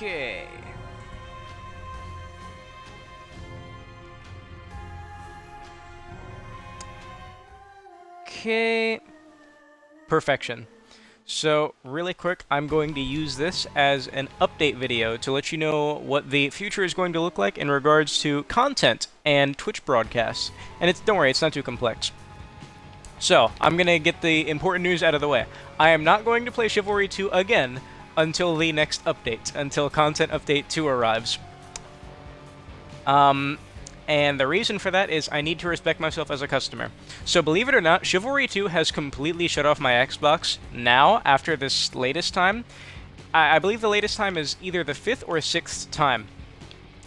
Okay. Okay. Perfection. So, really quick, I'm going to use this as an update video to let you know what the future is going to look like in regards to content and Twitch broadcasts. And don't worry, it's not too complex. So, I'm gonna get the important news out of the way. I am not going to play Chivalry 2 again until the next update, until Content Update 2 arrives. And the reason for that is I need to respect myself as a customer. So believe it or not, Chivalry 2 has completely shut off my Xbox now after this latest time. I believe the latest time is either the 5th or 6th time.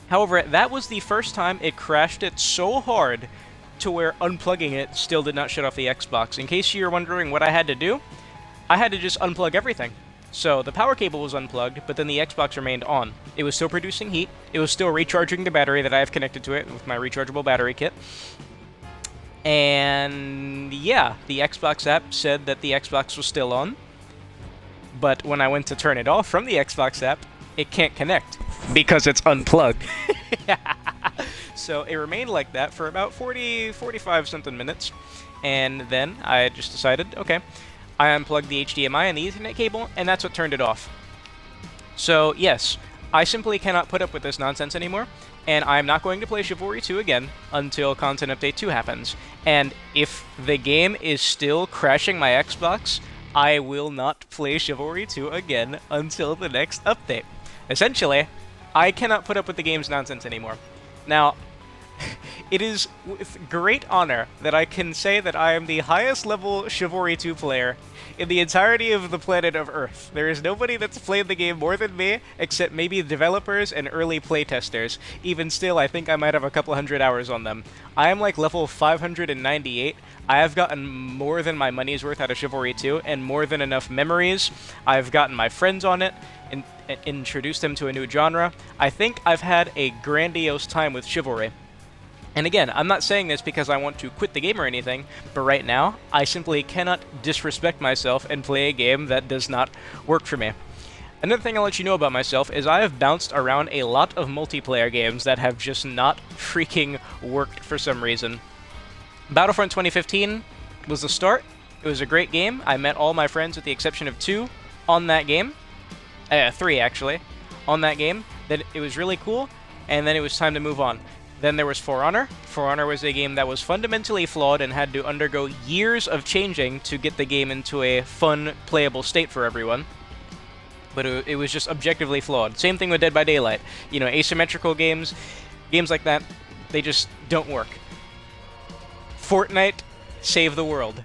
However, that was the first time it crashed it so hard to where unplugging it still did not shut off the Xbox. In case you're wondering what I had to do, I had to just unplug everything. So the power cable was unplugged, but then the Xbox remained on. It was still producing heat. It was still recharging the battery that I have connected to it with my rechargeable battery kit. And yeah, the Xbox app said that the Xbox was still on. But when I went to turn it off from the Xbox app, it can't connect because it's unplugged. So it remained like that for about 45 something minutes. And then I just decided, okay, I unplugged the HDMI and the Ethernet cable, and that's what turned it off. So, yes, I simply cannot put up with this nonsense anymore, and I'm not going to play Chivalry 2 again until Content Update 2 happens. And if the game is still crashing my Xbox, I will not play Chivalry 2 again until the next update. Essentially, I cannot put up with the game's nonsense anymore. Now, it is with great honor that I can say that I am the highest level Chivalry 2 player in the entirety of the planet of Earth. There is nobody that's played the game more than me, except maybe developers and early playtesters. Even still, I think I might have a couple hundred hours on them. I am like level 598. I have gotten more than my money's worth out of Chivalry 2, and more than enough memories. I've gotten my friends on it, and introduced them to a new genre. I think I've had a grandiose time with Chivalry. And again, I'm not saying this because I want to quit the game or anything, but right now, I simply cannot disrespect myself and play a game that does not work for me. Another thing I'll let you know about myself is I have bounced around a lot of multiplayer games that have just not freaking worked for some reason. Battlefront 2015 was the start. It was a great game. I met all my friends with the exception of 2 on that game. 3 actually, on that game. Then it was really cool, and then it was time to move on. Then there was For Honor. For Honor was a game that was fundamentally flawed and had to undergo years of changing to get the game into a fun, playable state for everyone. But it was just objectively flawed. Same thing with Dead by Daylight. You know, asymmetrical games like that, they just don't work. Fortnite saved the world.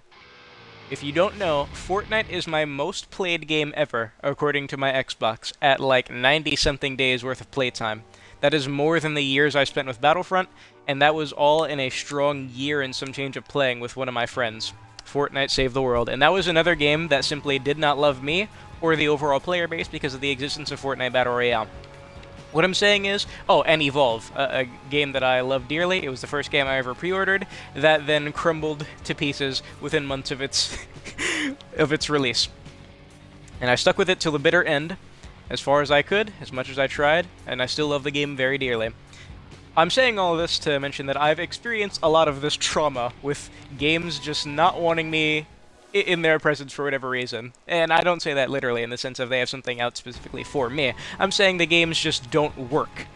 If you don't know, Fortnite is my most played game ever, according to my Xbox, at like 90-something days worth of playtime. That is more than the years I spent with Battlefront, and that was all in a strong year and some change of playing with one of my friends. Fortnite saved the world, and that was another game that simply did not love me or the overall player base because of the existence of Fortnite Battle Royale. What I'm saying is, oh, and Evolve, a game that I love dearly. It was the first game I ever pre-ordered, that then crumbled to pieces within months of its of its release. And I stuck with it till the bitter end, as far as I could, as much as I tried, and I still love the game very dearly. I'm saying all of this to mention that I've experienced a lot of this trauma with games just not wanting me in their presence for whatever reason. And I don't say that literally in the sense of they have something out specifically for me. I'm saying the games just don't work.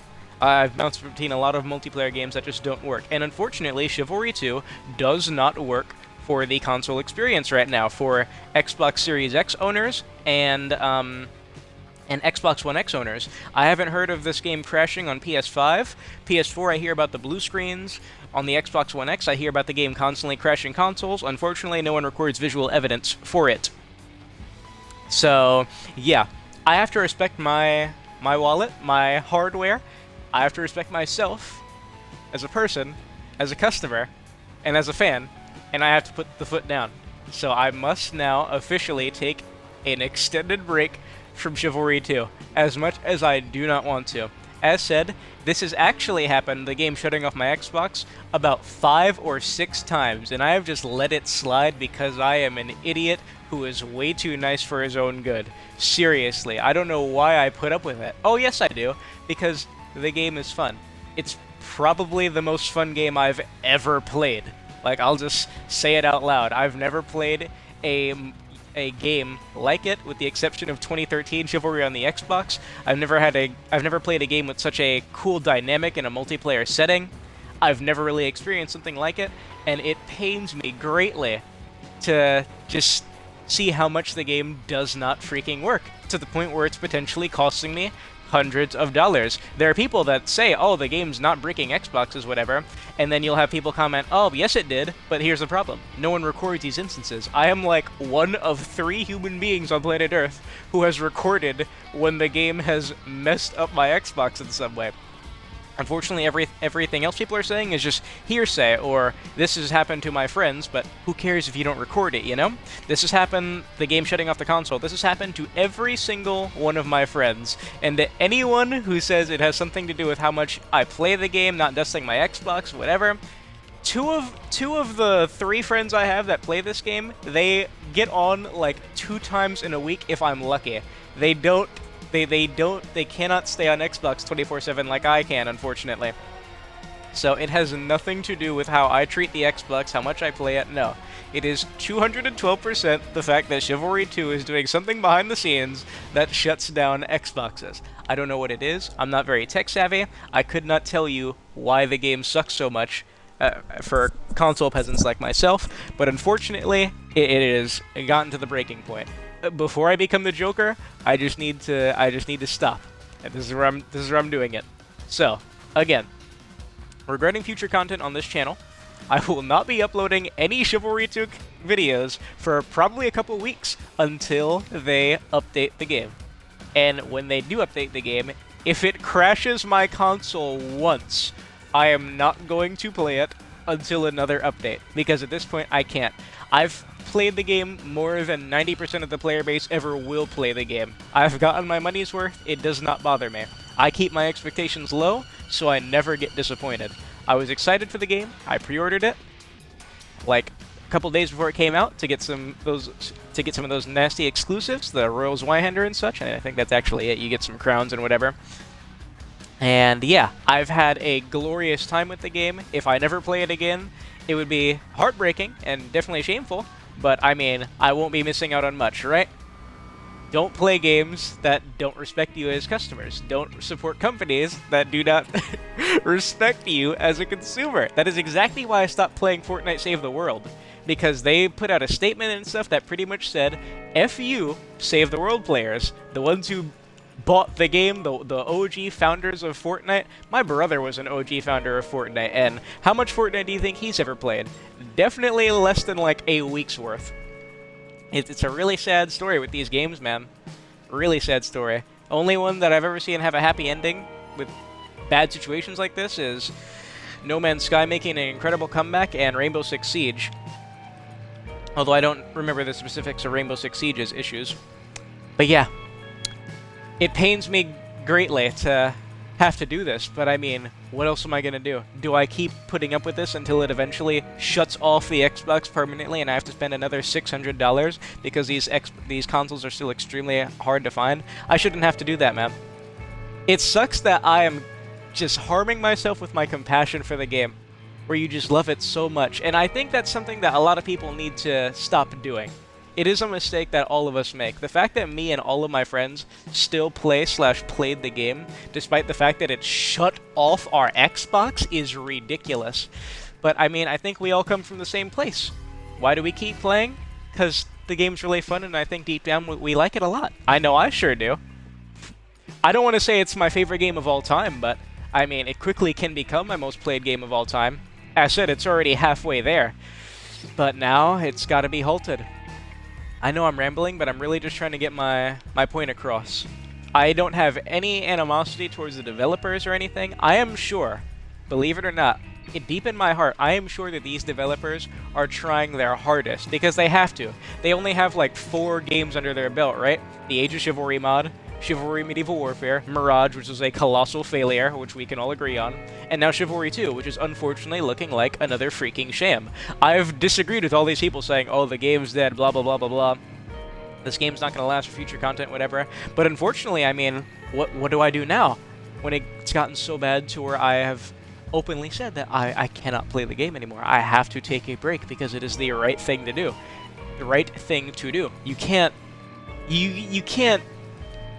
I've bounced between a lot of multiplayer games that just don't work. And unfortunately, Chivalry 2 does not work for the console experience right now for Xbox Series X owners and Xbox One X owners. I haven't heard of this game crashing on PS5. PS4, I hear about the blue screens. On the Xbox One X, I hear about the game constantly crashing consoles. Unfortunately, no one records visual evidence for it. So, yeah. I have to respect my wallet, my hardware. I have to respect myself as a person, as a customer, and as a fan. And I have to put the foot down. So I must now officially take an extended break from Chivalry 2, as much as I do not want to. as said, this has actually happened, the game shutting off my Xbox, about 5 or 6 times, and I have just let it slide because I am an idiot who is way too nice for his own good. Seriously, I don't know why I put up with it. Oh yes I do, because the game is fun. It's probably the most fun game I've ever played. Like, I'll just say it out loud. I've never played a game like it, with the exception of 2013 Chivalry on the Xbox. I've never played a game with such a cool dynamic in a multiplayer setting. I've never really experienced something like it, and it pains me greatly to just see how much the game does not freaking work, to the point where it's potentially costing me hundreds of dollars. There are people that say, oh, the game's not breaking Xboxes, whatever, and then you'll have people comment, oh, yes it did, but here's the problem. No one records these instances. I am like one of 3 human beings on planet Earth who has recorded when the game has messed up my Xbox in some way. Unfortunately, everything else people are saying is just hearsay, or this has happened to my friends, but who cares if you don't record it, you know? This has happened, the game shutting off the console, this has happened to every single one of my friends, and to anyone who says it has something to do with how much I play the game, not dusting my Xbox, whatever, two of the 3 friends I have that play this game, they get on like 2 times in a week if I'm lucky. They cannot stay on Xbox 24/7 like I can, unfortunately. So it has nothing to do with how I treat the Xbox, how much I play it, no. It is 212% the fact that Chivalry 2 is doing something behind the scenes that shuts down Xboxes. I don't know what it is, I'm not very tech savvy, I could not tell you why the game sucks so much for console peasants like myself, but unfortunately, it has gotten to the breaking point. Before I become the Joker, I just need to stop. And this is where I'm doing it. So, again, regarding future content on this channel, I will not be uploading any Chivalry 2 videos for probably a couple weeks until they update the game. And when they do update the game, if it crashes my console once, I am not going to play it until another update, because at this point I can't. I've played the game more than 90% of the player base ever will play the game. I've gotten my money's worth, it does not bother me. I keep my expectations low, so I never get disappointed. I was excited for the game, I pre-ordered it, like a couple days before it came out to get some of those nasty exclusives, the Royal Zweihander and such, and I think that's actually it, you get some crowns and whatever. And yeah, I've had a glorious time with the game. If I never play it again, it would be heartbreaking and definitely shameful, but I mean, I won't be missing out on much, right? Don't play games that don't respect you as customers. Don't support companies that do not respect you as a consumer. That is exactly why I stopped playing Fortnite Save the World, because they put out a statement and stuff that pretty much said, F you, Save the World players, the ones who bought the game, the OG founders of Fortnite. My brother was an OG founder of Fortnite, and how much Fortnite do you think he's ever played? Definitely less than like a week's worth. It's a really sad story with these games, man. Really sad story. Only one that I've ever seen have a happy ending with bad situations like this is No Man's Sky making an incredible comeback and Rainbow Six Siege. Although I don't remember the specifics of Rainbow Six Siege's issues. But yeah. It pains me greatly to have to do this, but I mean, what else am I gonna do? Do I keep putting up with this until it eventually shuts off the Xbox permanently and I have to spend another $600 because these consoles are still extremely hard to find? I shouldn't have to do that, man. It sucks that I am just harming myself with my compassion for the game, where you just love it so much, and I think that's something that a lot of people need to stop doing. It is a mistake that all of us make. The fact that me and all of my friends still played the game, despite the fact that it shut off our Xbox, is ridiculous. But I mean, I think we all come from the same place. Why do we keep playing? Because the game's really fun, and I think deep down we like it a lot. I know I sure do. I don't want to say it's my favorite game of all time, but I mean, it quickly can become my most played game of all time. As I said, it's already halfway there. But now, it's gotta be halted. I know I'm rambling, but I'm really just trying to get my point across. I don't have any animosity towards the developers or anything. I am sure, believe it or not, deep in my heart, I am sure that these developers are trying their hardest, because they have to. They only have like 4 games under their belt, right? The Age of Chivalry mod, Chivalry Medieval Warfare, Mirage, which was a colossal failure, which we can all agree on, and now Chivalry 2, which is unfortunately looking like another freaking sham. I've disagreed with all these people saying, oh, the game's dead, blah, blah, blah, blah, blah. This game's not going to last for future content, whatever. But unfortunately, I mean, what do I do now? When it's gotten so bad to where I have openly said that I cannot play the game anymore. I have to take a break because it is the right thing to do. The right thing to do. You can't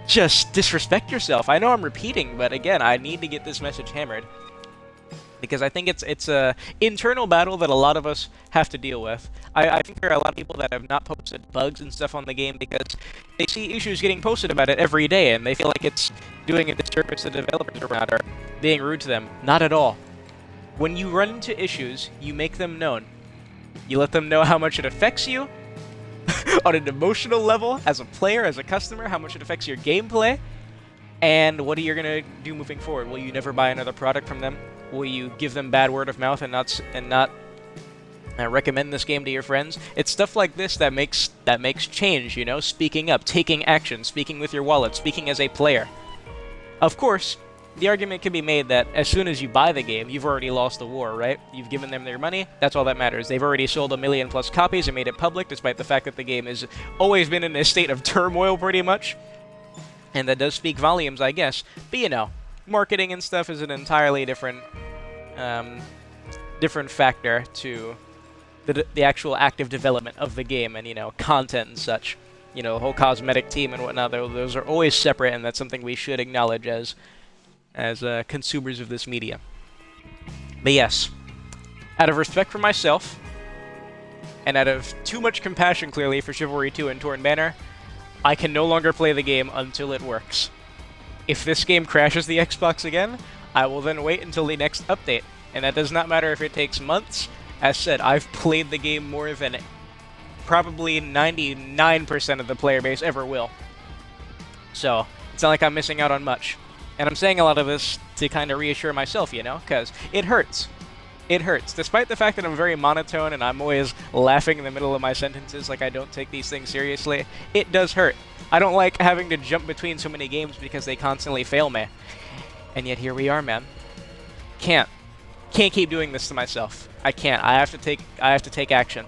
just disrespect yourself. I know I'm repeating, but again, I need to get this message hammered. Because I think it's a internal battle that a lot of us have to deal with. I think there are a lot of people that have not posted bugs and stuff on the game because they see issues getting posted about it every day, and they feel like it's doing a disservice to developers around or being rude to them. Not at all. When you run into issues, you make them known. You let them know how much it affects you on an emotional level, as a player, as a customer, how much it affects your gameplay, and what are you going to do moving forward? Will you never buy another product from them? Will you give them bad word of mouth and not recommend this game to your friends? It's stuff like this that makes change, you know? Speaking up, taking action, speaking with your wallet, speaking as a player. Of course, the argument can be made that as soon as you buy the game, you've already lost the war, right? You've given them their money, that's all that matters. They've already sold 1 million+ copies and made it public, despite the fact that the game has always been in a state of turmoil, pretty much. And that does speak volumes, I guess. But you know, marketing and stuff is an entirely different factor to the actual active development of the game and, you know, content and such. You know, the whole cosmetic team and whatnot, those are always separate, and that's something we should acknowledge as consumers of this media. But yes, out of respect for myself, and out of too much compassion, clearly, for Chivalry 2 and Torn Banner, I can no longer play the game until it works. If this game crashes the Xbox again, I will then wait until the next update. And that does not matter if it takes months. As said, I've played the game more than probably 99% of the player base ever will. So, it's not like I'm missing out on much. And I'm saying a lot of this to kind of reassure myself, you know, because it hurts. It hurts. Despite the fact that I'm very monotone and I'm always laughing in the middle of my sentences like I don't take these things seriously, it does hurt. I don't like having to jump between so many games because they constantly fail me. And yet here we are, man. Can't keep doing this to myself. I can't. I have to take action.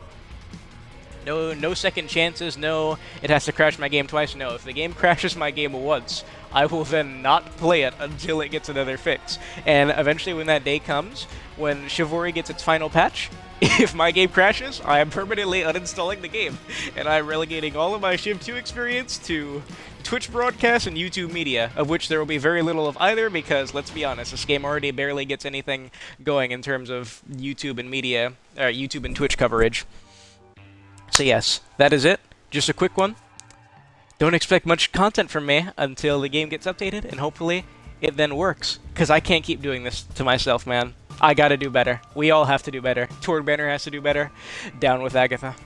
No second chances, no it has to crash my game twice. No, if the game crashes my game once, I will then not play it until it gets another fix. And eventually when that day comes, when Chivalry gets its final patch, if my game crashes, I am permanently uninstalling the game. And I'm relegating all of my Civ 2 experience to Twitch broadcasts and YouTube media, of which there will be very little of either because, let's be honest, this game already barely gets anything going in terms of YouTube and media, YouTube and Twitch coverage. So yes, that is it. Just a quick one. Don't expect much content from me until the game gets updated, and hopefully it then works. Because I can't keep doing this to myself, man. I gotta do better. We all have to do better. Torn Banner has to do better. Down with Agatha.